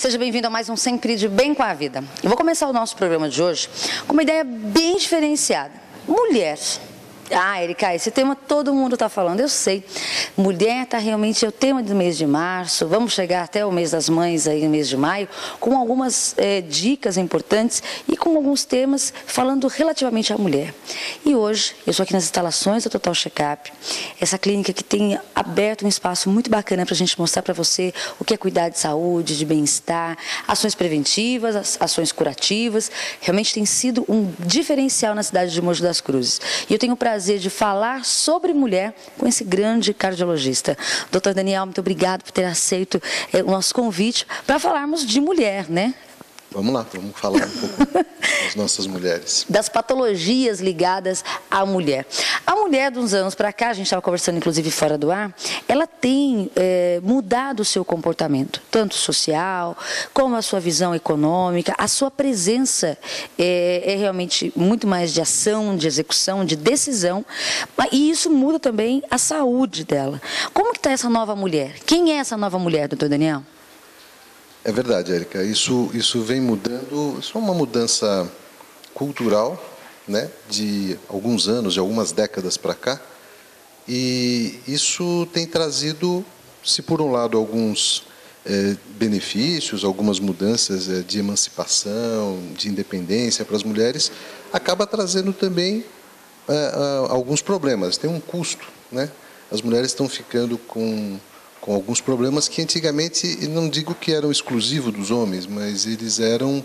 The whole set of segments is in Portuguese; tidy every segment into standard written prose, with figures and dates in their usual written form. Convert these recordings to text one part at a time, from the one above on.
Seja bem-vindo a mais um Sempre de Bem com a Vida. Eu vou começar o nosso programa de hoje com uma ideia bem diferenciada. Mulher. Ah, Erika, esse tema todo mundo está falando, eu sei. Mulher está realmente o tema do mês de março. Vamos chegar até o mês das mães, aí no mês de maio, com algumas dicas importantes e com alguns temas falando relativamente à mulher. E hoje, eu estou aqui nas instalações da Total Checkup, essa clínica que tem aberto um espaço muito bacana para a gente mostrar para você o que é cuidar de saúde, de bem-estar, ações preventivas, ações curativas. Realmente tem sido um diferencial na cidade de Mogi das Cruzes. E eu tenho o prazer de falar sobre mulher com esse grande cardiologista. Dr. Daniel, muito obrigado por ter aceito o nosso convite para falarmos de mulher, né? Vamos lá, vamos falar um pouco das nossas mulheres. Das patologias ligadas à mulher. A mulher, de uns anos para cá, a gente estava conversando inclusive fora do ar, ela tem mudado o seu comportamento, tanto social, como a sua visão econômica, a sua presença é realmente muito mais de ação, de execução, de decisão, e isso muda também a saúde dela. Como que está essa nova mulher? Quem é essa nova mulher, doutor Daniel? É verdade, Érica. Isso vem mudando, isso é uma mudança cultural, né, de alguns anos, de algumas décadas para cá. E isso tem trazido, se por um lado, alguns benefícios, algumas mudanças de emancipação, de independência para as mulheres, acaba trazendo também alguns problemas. Tem um custo, né? As mulheres estão ficando com alguns problemas que antigamente, não digo que eram exclusivos dos homens, mas eles eram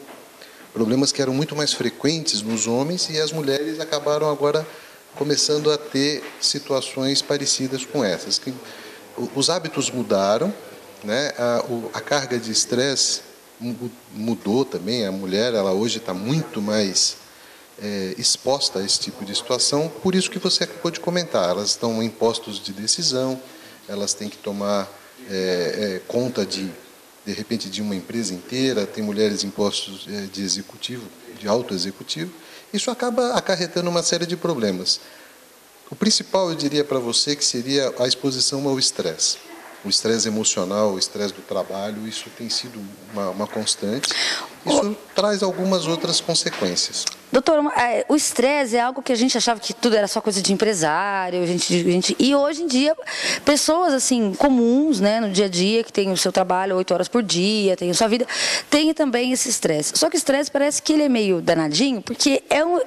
problemas que eram muito mais frequentes nos homens e as mulheres acabaram agora começando a ter situações parecidas com essas. Os hábitos mudaram, né? A carga de estresse mudou também, a mulher ela hoje está muito mais exposta a esse tipo de situação, por isso que você acabou de comentar, elas estão em postos de decisão, elas têm que tomar conta de repente, de uma empresa inteira, tem mulheres em postos de executivo, de alto executivo, isso acaba acarretando uma série de problemas. O principal, eu diria para você, que seria a exposição ao estresse. O estresse emocional, o estresse do trabalho, isso tem sido uma constante. Isso traz algumas outras consequências. Doutor, o estresse é algo que a gente achava que tudo era só coisa de empresário, e hoje em dia, pessoas assim, comuns, né, no dia a dia, que tem o seu trabalho 8 horas por dia, tem a sua vida, tem também esse estresse. Só que o estresse parece que ele é meio danadinho, porque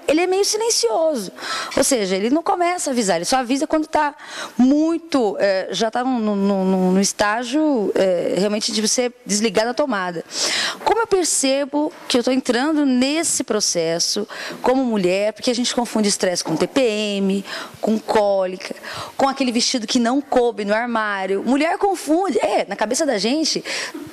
ele é meio silencioso. Ou seja, ele não começa a avisar, ele só avisa quando está muito, já está no estágio realmente de você desligar da tomada. Como eu percebo que eu estou entrando nesse processo como mulher, porque a gente confunde estresse com TPM, com cólica, com aquele vestido que não coube no armário. Mulher confunde, na cabeça da gente,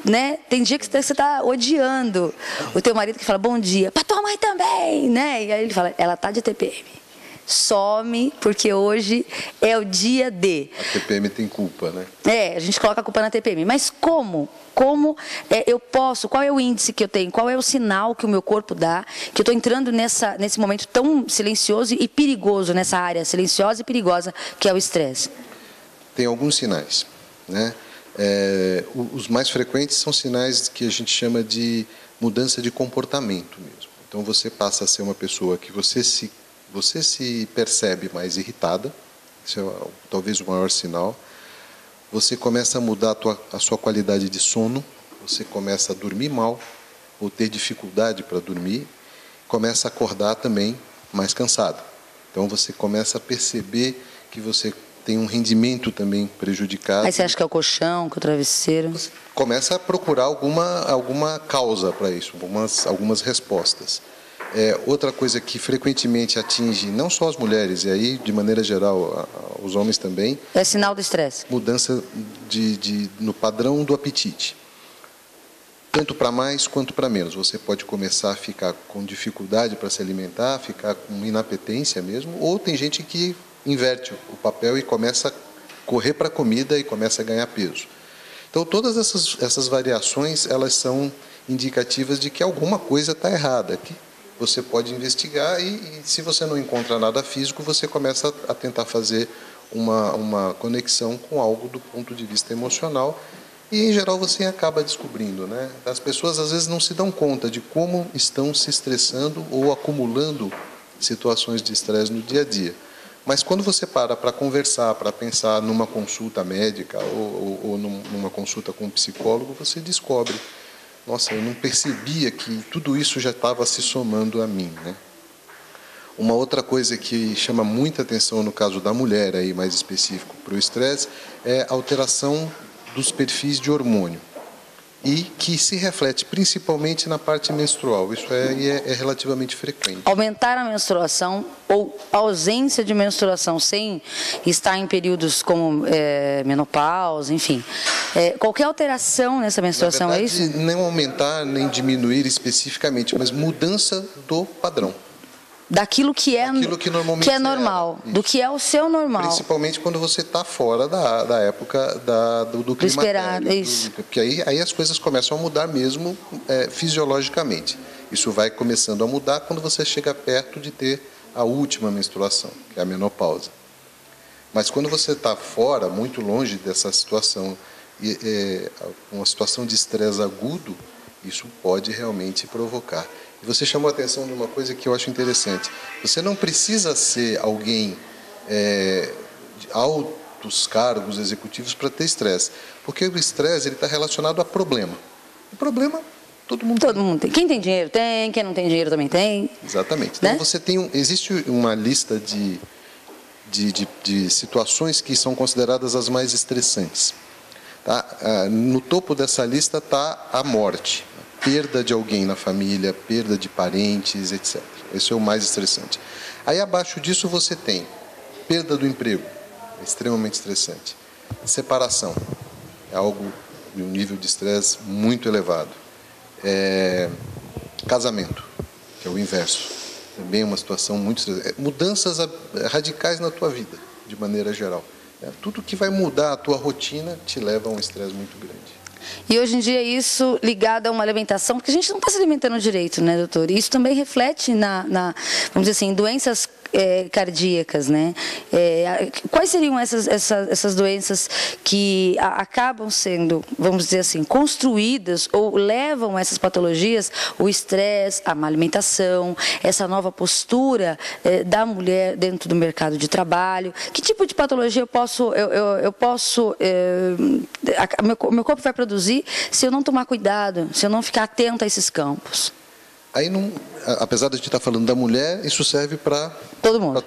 né? Tem dia que você está odiando o teu marido que fala bom dia, para tua mãe também, né? E aí ele fala, ela tá de TPM. Some, porque hoje é o dia D. A TPM tem culpa, né? A gente coloca a culpa na TPM. Mas como? Como eu posso? Qual é o índice que eu tenho? Qual é o sinal que o meu corpo dá? Que eu estou entrando nesse momento tão silencioso e perigoso, nessa área silenciosa e perigosa que é o estresse? Tem alguns sinais, né? Os mais frequentes são sinais que a gente chama de mudança de comportamento mesmo. Então você passa a ser uma pessoa que você se percebe mais irritada, isso é talvez o maior sinal. Você começa a mudar a sua qualidade de sono, você começa a dormir mal, ou ter dificuldade para dormir, começa a acordar também mais cansado. Então você começa a perceber que você tem um rendimento também prejudicado. Aí você acha que é o colchão, que é o travesseiro? Você começa a procurar alguma causa para isso, algumas respostas. Outra coisa que frequentemente atinge não só as mulheres, e aí de maneira geral os homens também. É sinal do estresse. Mudança no padrão do apetite. Tanto para mais quanto para menos. Você pode começar a ficar com dificuldade para se alimentar, ficar com inapetência mesmo, ou tem gente que inverte o papel e começa a correr para a comida e começa a ganhar peso. Então todas essas variações, elas são indicativas de que alguma coisa está errada, que você pode investigar e se você não encontra nada físico, você começa a tentar fazer uma conexão com algo do ponto de vista emocional E, em geral, você acaba descobrindo, né? As pessoas, às vezes, não se dão conta de como estão se estressando ou acumulando situações de estresse no dia a dia. Mas, quando você para conversar, para pensar numa consulta médica ou numa consulta com um psicólogo, você descobre, nossa, eu não percebia que tudo isso já estava se somando a mim, né? Uma outra coisa que chama muita atenção no caso da mulher, aí mais específico para o estresse, é a alteração dos perfis de hormônio e que se reflete principalmente na parte menstrual. Isso é relativamente frequente. Aumentar a menstruação ou ausência de menstruação sem estar em períodos como menopausa, enfim. Qualquer alteração nessa menstruação, Na verdade, é isso? Não aumentar nem diminuir especificamente, mas mudança do padrão. Daquilo que é normal, era. Do que é o seu normal. Principalmente quando você está fora da época do climatério. Esperado, isso. Porque aí as coisas começam a mudar mesmo fisiologicamente. Isso vai começando a mudar quando você chega perto de ter a última menstruação, que é a menopausa. Mas quando você está fora, muito longe dessa situação, uma situação de estresse agudo, isso pode realmente provocar. E você chamou a atenção de uma coisa que eu acho interessante. Você não precisa ser alguém de altos cargos executivos para ter estresse, porque o estresse está relacionado a problema. O problema, todo mundo tem. Quem tem dinheiro tem, quem não tem dinheiro também tem. Exatamente. Né? Então você existe uma lista de situações que são consideradas as mais estressantes. Tá? No topo dessa lista está a morte. Perda de alguém na família, perda de parentes, etc. Esse é o mais estressante. Aí abaixo disso você tem perda do emprego, é extremamente estressante. Separação, é algo de um nível de estresse muito elevado. Casamento, que é o inverso, também é uma situação muito estressante. Mudanças radicais na tua vida, de maneira geral. Tudo que vai mudar a tua rotina te leva a um estresse muito grande. E hoje em dia isso ligado a uma alimentação, porque a gente não está se alimentando direito, né, doutor? E isso também reflete vamos dizer assim, doenças cardíacas, né? Quais seriam essas doenças que acabam sendo, vamos dizer assim, construídas ou levam a essas patologias? O estresse, a má alimentação, essa nova postura da mulher dentro do mercado de trabalho. Que tipo de patologia meu corpo vai produzir se eu não tomar cuidado, se eu não ficar atento a esses campos? Aí, apesar de a gente estar falando da mulher, isso serve para todo mundo.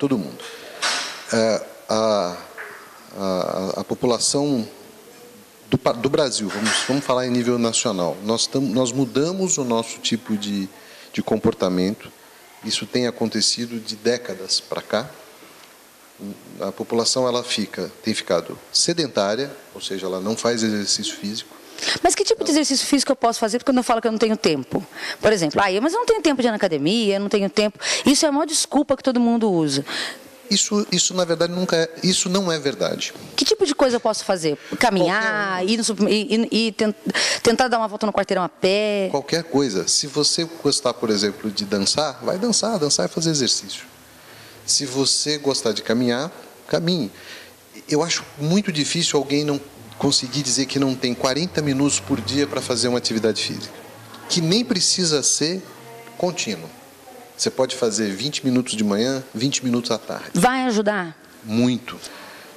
A população do Brasil, vamos falar em nível nacional, nós mudamos o nosso tipo de comportamento. Isso tem acontecido de décadas para cá. A população tem ficado sedentária, ou seja, ela não faz exercício físico. Mas que tipo de exercício físico eu posso fazer quando eu falo que eu não tenho tempo? Por exemplo, mas eu não tenho tempo de ir na academia, eu não tenho tempo. Isso é a maior desculpa que todo mundo usa. Isso na verdade isso não é verdade. Que tipo de coisa eu posso fazer? Caminhar, tentar dar uma volta no quarteirão a pé? Qualquer coisa. Se você gostar, por exemplo, de dançar, vai dançar. Dançar é fazer exercício. Se você gostar de caminhar, caminhe. Eu acho muito difícil alguém não conseguir dizer que não tem 40 minutos por dia para fazer uma atividade física, que nem precisa ser contínuo. Você pode fazer 20 minutos de manhã, 20 minutos à tarde. Vai ajudar? Muito.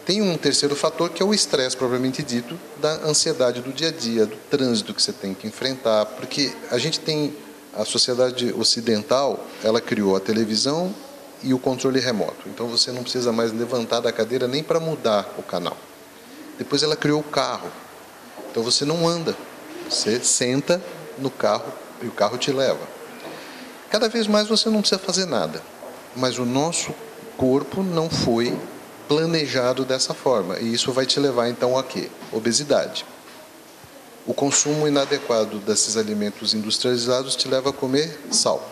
Tem um terceiro fator, que é o estresse propriamente dito, da ansiedade do dia a dia, do trânsito que você tem que enfrentar, porque a sociedade ocidental, ela criou a televisão e o controle remoto. Então você não precisa mais levantar da cadeira nem para mudar o canal. Depois ela criou o carro. Então você não anda. Você senta no carro e o carro te leva. Cada vez mais você não precisa fazer nada. Mas o nosso corpo não foi planejado dessa forma. E isso vai te levar então a quê? Obesidade. O consumo inadequado desses alimentos industrializados te leva a comer sal.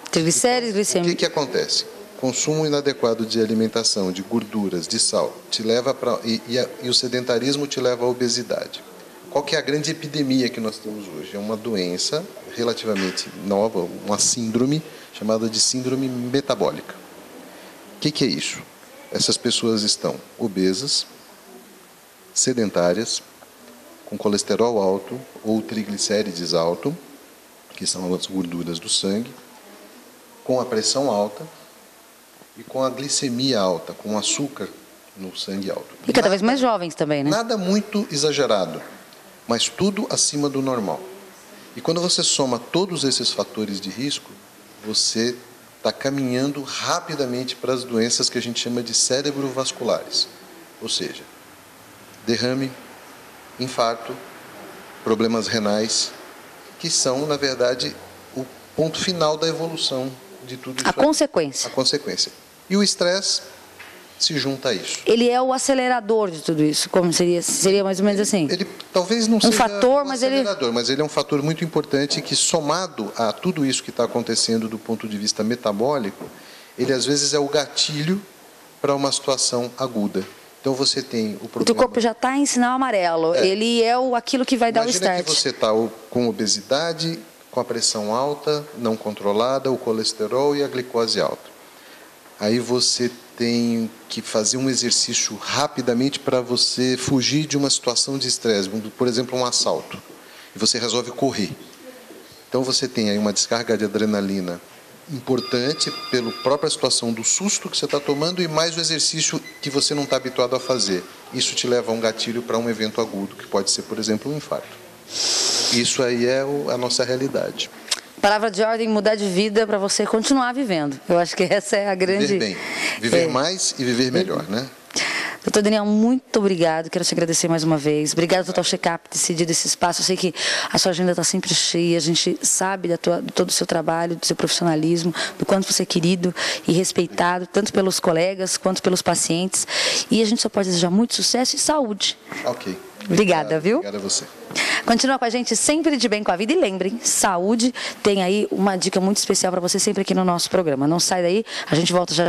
Triglicéridos, glicemia. O que acontece? Consumo inadequado de alimentação, de gorduras, de sal, te leva e o sedentarismo te leva à obesidade. Qual que é a grande epidemia que nós temos hoje? É uma doença relativamente nova, uma síndrome chamada de síndrome metabólica. O que é isso? Essas pessoas estão obesas, sedentárias, com colesterol alto ou triglicérides alto, que são as gorduras do sangue, com a pressão alta e com a glicemia alta, com açúcar no sangue alto. E cada vez mais jovens também, né? Nada muito exagerado, mas tudo acima do normal. E quando você soma todos esses fatores de risco, você está caminhando rapidamente para as doenças que a gente chama de cerebrovasculares. Ou seja, derrame, infarto, problemas renais, que são, na verdade, o ponto final da evolução de tudo isso. A consequência. A consequência. E o estresse se junta a isso. Ele é o acelerador de tudo isso, como seria mais ou menos assim? Ele talvez não seja fator, um acelerador, mas ele é um fator muito importante que, somado a tudo isso que está acontecendo do ponto de vista metabólico, ele às vezes é o gatilho para uma situação aguda. Então você tem o problema... O teu corpo já está em sinal amarelo, ele é aquilo que vai dar o start. Imagina que você está com obesidade, com a pressão alta, não controlada, o colesterol e a glicose alta. Aí você tem que fazer um exercício rapidamente para você fugir de uma situação de estresse, por exemplo, um assalto, e você resolve correr. Então você tem aí uma descarga de adrenalina importante pela própria situação do susto que você está tomando e mais o exercício que você não está habituado a fazer. Isso te leva a um gatilho para um evento agudo, que pode ser, por exemplo, um infarto. Isso aí é a nossa realidade. Palavra de ordem, mudar de vida para você continuar vivendo. Eu acho que essa é a grande... Viver bem, viver mais e viver melhor, né? Doutor Daniel, muito obrigado. Quero te agradecer mais uma vez. Obrigado, Total Checkup, por ter cedido esse espaço. Eu sei que a sua agenda está sempre cheia. A gente sabe de todo o seu trabalho, do seu profissionalismo, do quanto você é querido e respeitado, tanto pelos colegas quanto pelos pacientes. E a gente só pode desejar muito sucesso e saúde. Ok. Obrigada, viu? Obrigado a você. Continua com a gente sempre de bem com a vida. E lembrem, saúde tem aí uma dica muito especial para você sempre aqui no nosso programa. Não sai daí, a gente volta já.